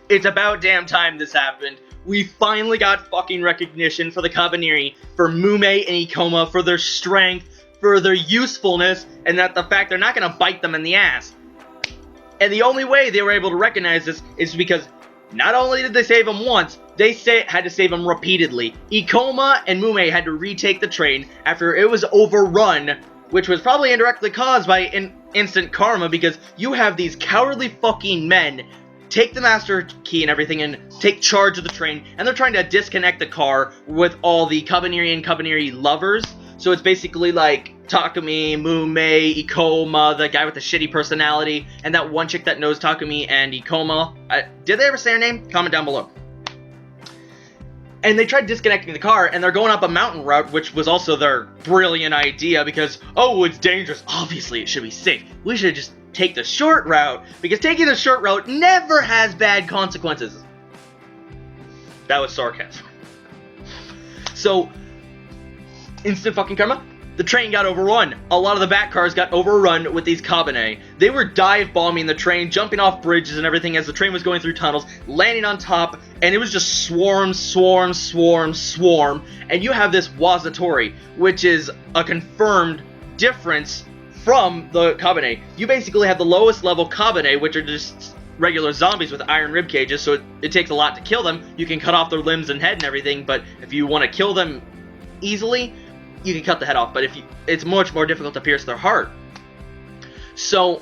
It's about damn time this happened. We finally got fucking recognition for the Kabaneri, for Mumei and Ikoma, for their strength, for their usefulness, and that the fact they're not gonna bite them in the ass. And the only way they were able to recognize this is because not only did they save him once, they had to save him repeatedly. Ikoma and Mumei had to retake the train after it was overrun, which was probably indirectly caused by instant karma, because you have these cowardly fucking men take the master key and everything and take charge of the train, and they're trying to disconnect the car with all the Kabaneri and Kabaneri lovers. So it's basically like Takumi, Mumei, Ikoma, the guy with the shitty personality, and that one chick that knows Takumi and Ikoma. Did they ever say her name? Comment down below. And they tried disconnecting the car, and they're going up a mountain route, which was also their brilliant idea, because, oh, it's dangerous. Obviously, it should be safe. We should just take the short route, because taking the short route never has bad consequences. That was sarcasm. So, instant fucking karma. The train got overrun. A lot of the back cars got overrun with these Kabaneri. They were dive bombing the train, jumping off bridges and everything as the train was going through tunnels, landing on top, and it was just swarm. And you have this Wazatori, which is a confirmed difference from the Kabaneri. You basically have the lowest level Kabaneri, which are just regular zombies with iron rib cages, so it takes a lot to kill them. You can cut off their limbs and head and everything, but if you want to kill them easily, you can cut the head off, but it's much more difficult to pierce their heart. So,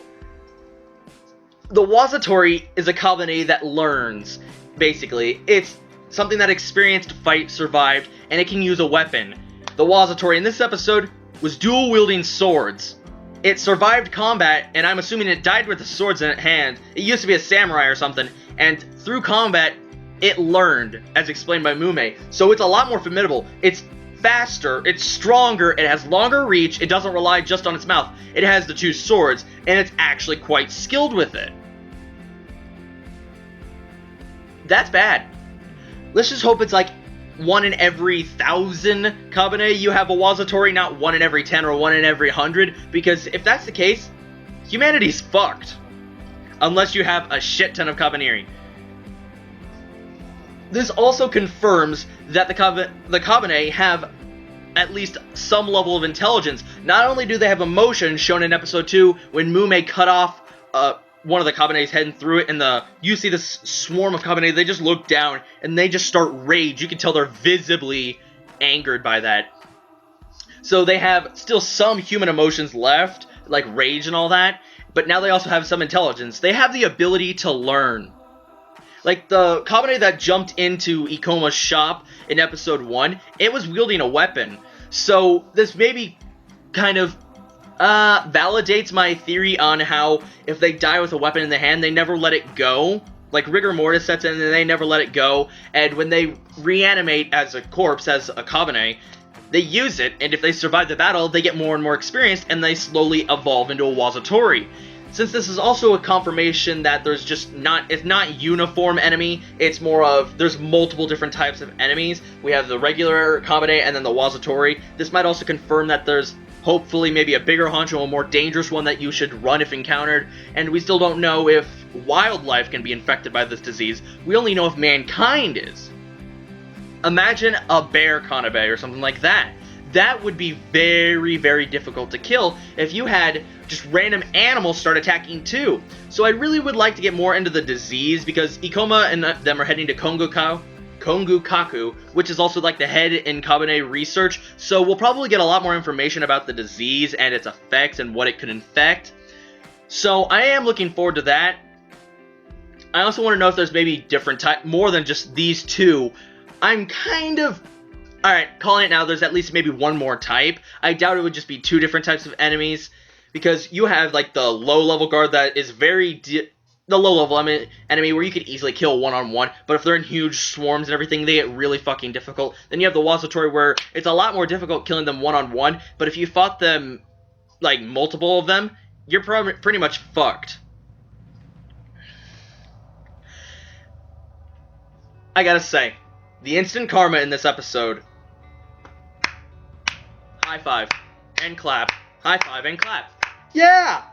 the Wazatori is a Kabaneri that learns, basically. It's something that experienced fight, survived, and it can use a weapon. The Wazatori in this episode was dual-wielding swords. It survived combat, and I'm assuming it died with the swords in its hand. It used to be a samurai or something, and through combat, it learned, as explained by Mumei. So it's a lot more formidable. It's faster, it's stronger, it has longer reach, it doesn't rely just on its mouth. It has the two swords, and it's actually quite skilled with it. That's bad. Let's just hope it's like 1 in every 1,000 Kabaneri you have a Wazatori, not 1 in every 10 or 1 in every 100, because if that's the case, humanity's fucked. Unless you have a shit ton of Kabaneri. This also confirms that the Kabaneri have at least some level of intelligence. Not only do they have emotion, shown in episode 2, when Mumei cut off one of the Kabaneri's head and threw it, and you see this swarm of Kabaneri, they just look down, and they just start rage. You can tell they're visibly angered by that. So they have still some human emotions left, like rage and all that, but now they also have some intelligence. They have the ability to learn. Like, the Kabaneri that jumped into Ikoma's shop in episode 1, it was wielding a weapon. So, this maybe kind of validates my theory on how if they die with a weapon in the hand, they never let it go. Like, rigor mortis sets in and they never let it go. And when they reanimate as a corpse, as a Kabaneri, they use it, and if they survive the battle, they get more and more experienced, and they slowly evolve into a Wazatori. Since this is also a confirmation that there's just it's not uniform enemy, it's more of, there's multiple different types of enemies. We have the regular Kabaneri and then the Wazatori. This might also confirm that there's hopefully maybe a bigger honcho, a more dangerous one that you should run if encountered, and we still don't know if wildlife can be infected by this disease. We only know if mankind is. Imagine a bear Kanabei or something like that. That would be very, very difficult to kill if you had just random animals start attacking too. So I really would like to get more into the disease, because Ikoma and them are heading to Kongukaku, which is also like the head in Kabaneri research, so we'll probably get a lot more information about the disease and its effects and what it could infect. So I am looking forward to that. I also want to know if there's maybe different more than just these two. I'm kind of... Alright, calling it now, there's at least maybe one more type. I doubt it would just be 2 different types of enemies, because you have like the low-level guard that is very... the low-level enemy where you could easily kill one-on-one, but if they're in huge swarms and everything, they get really fucking difficult. Then you have the Wazatori where it's a lot more difficult killing them one-on-one, but if you fought them, like, multiple of them, you're pretty much fucked. I gotta say, the instant karma in this episode... High five and clap. High five and clap. Yeah!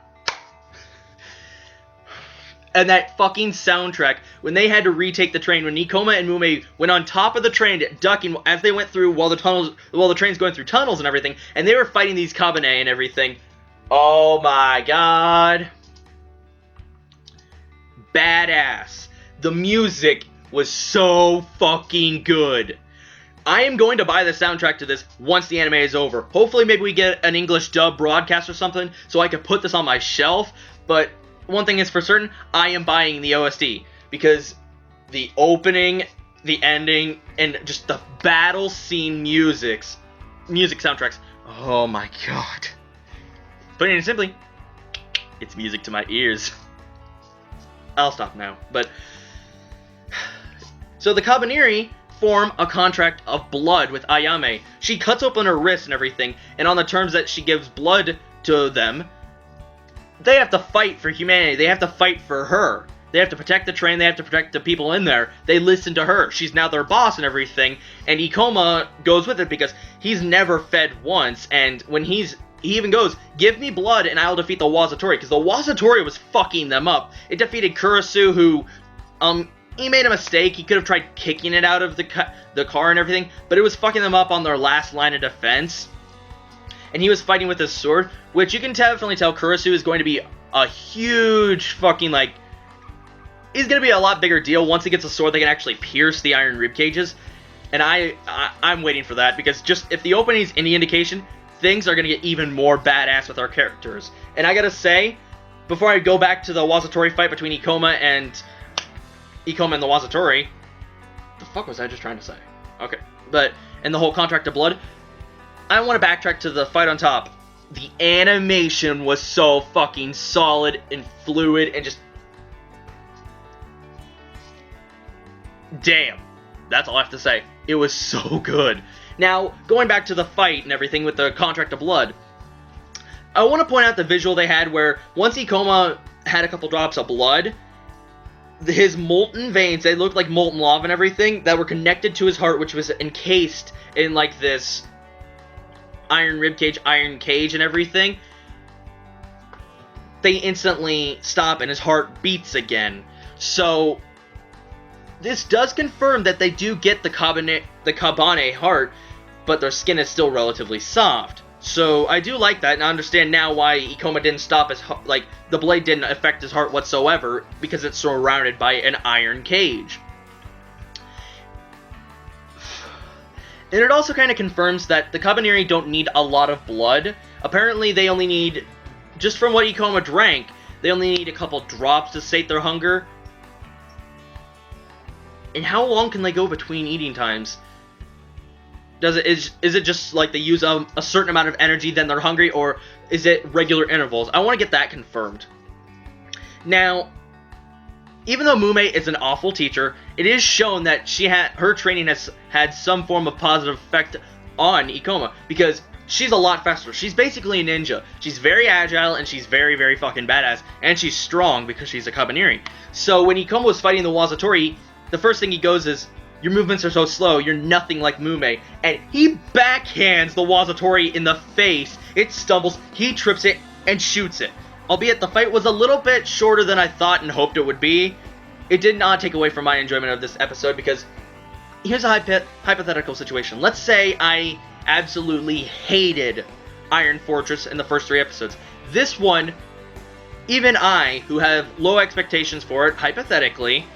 And that fucking soundtrack, when they had to retake the train, when Ikoma and Mumei went on top of the train, ducking as they went through while the train's going through tunnels and everything, and they were fighting these Kabaneri and everything. Oh my god. Badass. The music was so fucking good. I am going to buy the soundtrack to this once the anime is over. Hopefully maybe we get an English dub broadcast or something so I could put this on my shelf, but one thing is for certain, I am buying the OST, because the opening, the ending, and just the battle scene music soundtracks, oh my god. Putting it simply, it's music to my ears. I'll stop now, but... So the Kabaneri form a contract of blood with Ayame. She cuts open her wrist and everything, and on the terms that she gives blood to them, they have to fight for humanity. They have to fight for her. They have to protect the train. They have to protect the people in there. They listen to her. She's now their boss and everything. And Ikoma goes with it because he's never fed once. And when he even goes, give me blood and I'll defeat the Wazatori. Because the Wazatori was fucking them up. It defeated Kurisu, who, he made a mistake. He could have tried kicking it out of the car and everything. But it was fucking them up on their last line of defense. And he was fighting with his sword, which you can definitely tell Kurisu is going to be a huge fucking, like... He's going to be a lot bigger deal once he gets a sword that can actually pierce the iron rib cages. And I'm waiting for that, because just if the opening's any indication, things are going to get even more badass with our characters. And I gotta say, before I go back to the Wazatori fight between Ikoma and the Wazatori... The fuck was I just trying to say? Okay. And the whole contract of blood... I want to backtrack to the fight on top. The animation was so fucking solid and fluid and just... Damn. That's all I have to say. It was so good. Now, going back to the fight and everything with the contract of blood, I want to point out the visual they had where once Ikoma had a couple drops of blood, his molten veins, they looked like molten lava and everything, that were connected to his heart, which was encased in like this iron ribcage, iron cage and everything. They instantly stop and his heart beats again. So this does confirm that they do get the Kabane heart, but their skin is still relatively soft. So I do like that, and I understand now why Ikoma didn't stop his like the blade didn't affect his heart whatsoever, because it's surrounded by an iron cage. And it also kind of confirms that the Kabaneri don't need a lot of blood. Apparently they only need, just from what Ikoma drank, they only need a couple drops to sate their hunger. And how long can they go between eating times? Is it just like they use a certain amount of energy, then they're hungry, or is it regular intervals? I want to get that confirmed. Now, even though Mumei is an awful teacher, it is shown that her training has had some form of positive effect on Ikoma, because she's a lot faster. She's basically a ninja. She's very agile, and she's very, very fucking badass, and she's strong because she's a Kabaneri. So when Ikoma was fighting the Wazatori, the first thing he goes is, your movements are so slow, you're nothing like Mumei. And he backhands the Wazatori in the face. It stumbles, he trips it, and shoots it. Albeit the fight was a little bit shorter than I thought and hoped it would be, it did not take away from my enjoyment of this episode, because here's a hypothetical situation. Let's say I absolutely hated Iron Fortress in the first 3 episodes. This one, even I, who have low expectations for it, hypothetically,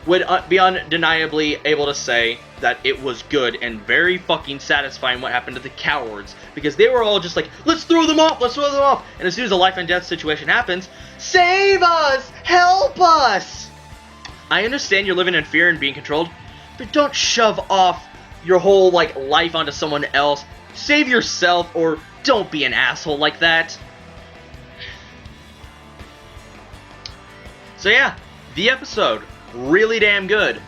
would be undeniably able to say that it was good and very fucking satisfying what happened to the cowards. Because they were all just like, let's throw them off, let's throw them off! And as soon as a life and death situation happens, save us! Help us! I understand you're living in fear and being controlled, but don't shove off your whole, like, life onto someone else. Save yourself, or don't be an asshole like that. So yeah, the episode. Really damn good.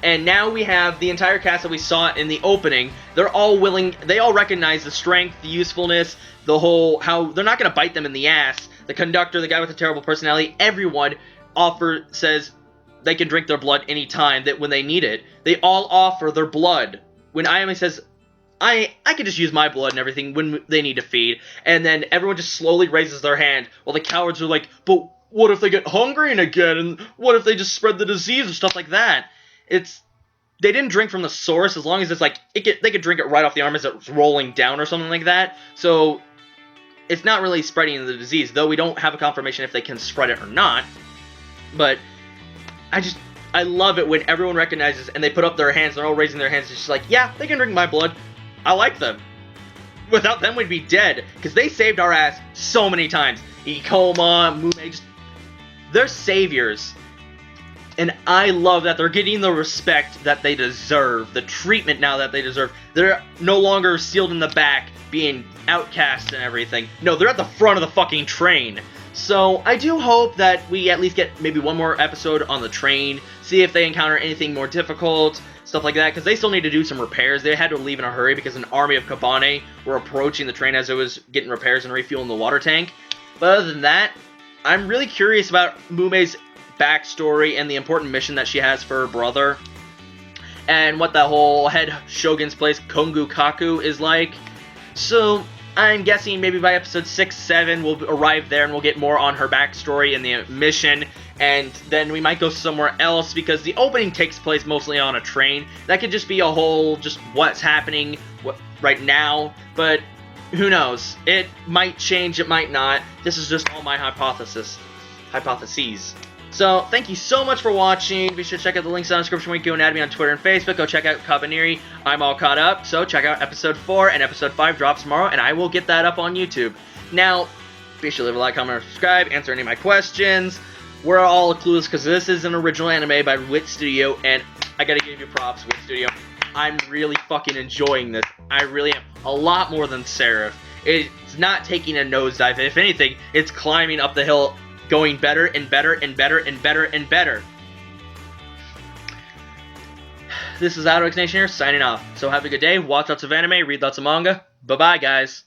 And now we have the entire cast that we saw in the opening. They're all willing, they all recognize the strength, the usefulness, the whole, how they're not going to bite them in the ass. The conductor, the guy with the terrible personality, everyone says they can drink their blood anytime that when they need it. They all offer their blood. When Ayame says, I can just use my blood and everything when they need to feed. And then everyone just slowly raises their hand while the cowards are like, but what if they get hungry again, and what if they just spread the disease and stuff like that? They didn't drink from the source, as long as it's like, they could drink it right off the arm as it's rolling down or something like that, so it's not really spreading the disease, though we don't have a confirmation if they can spread it or not, but I love it when everyone recognizes, and they put up their hands, they're all raising their hands, it's just like, yeah, they can drink my blood, I like them. Without them, we'd be dead, because they saved our ass so many times. Ikoma, Mumei, they're saviors. And I love that they're getting the respect that they deserve, the treatment now that they deserve. They're no longer sealed in the back, being outcast and everything. No, they're at the front of the fucking train. So I do hope that we at least get maybe one more episode on the train, see if they encounter anything more difficult, stuff like that, because they still need to do some repairs. They had to leave in a hurry because an army of Kabaneri were approaching the train as it was getting repairs and refueling the water tank. But other than that, I'm really curious about Mumei's backstory and the important mission that she has for her brother, and what that whole head shogun's place, Kongu Kaku, is like. So I'm guessing maybe by episode 6, 7, we'll arrive there and we'll get more on her backstory and the mission, and then we might go somewhere else, because the opening takes place mostly on a train. That could just be a whole, just what's happening right now, but who knows? It might change, it might not. This is just all my hypotheses. So, thank you so much for watching. Be sure to check out the links in the description where you can go and add me on Twitter and Facebook. Go check out Kabaneri. I'm all caught up, so check out episode 4, and episode 5 drops tomorrow, and I will get that up on YouTube. Now, be sure to leave a like, comment, or subscribe, answer any of my questions. We're all clueless because this is an original anime by Wit Studio, and I gotta give you props, Wit Studio. I'm really fucking enjoying this. I really am. A lot more than Seraph. It's not taking a nosedive. If anything, it's climbing up the hill, going better and better and better and better and better. This is Outer Nation here, signing off. So have a good day, watch lots of anime, read lots of manga. Bye-bye, guys.